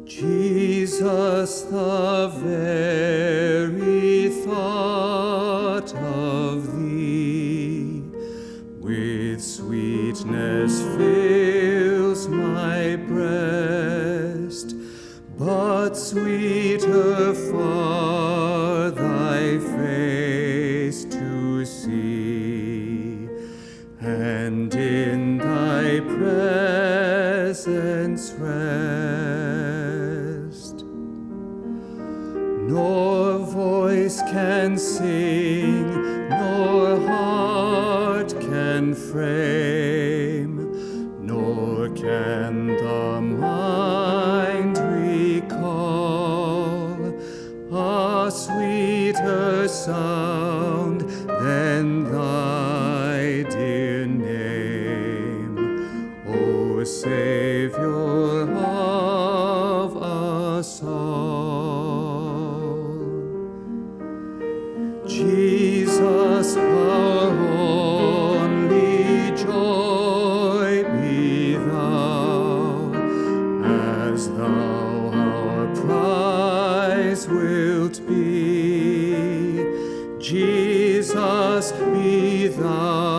Jesus, the very thought of thee with sweetness fills my breast, but sweeter far thy face to see, and in thy presence rest. Nor voice can sing, nor heart can frame, nor can the mind recall a sweeter sound than thy dear name, O Savior of us all. Jesus, our only joy, be thou, as thou our prize wilt be. Jesus, be thou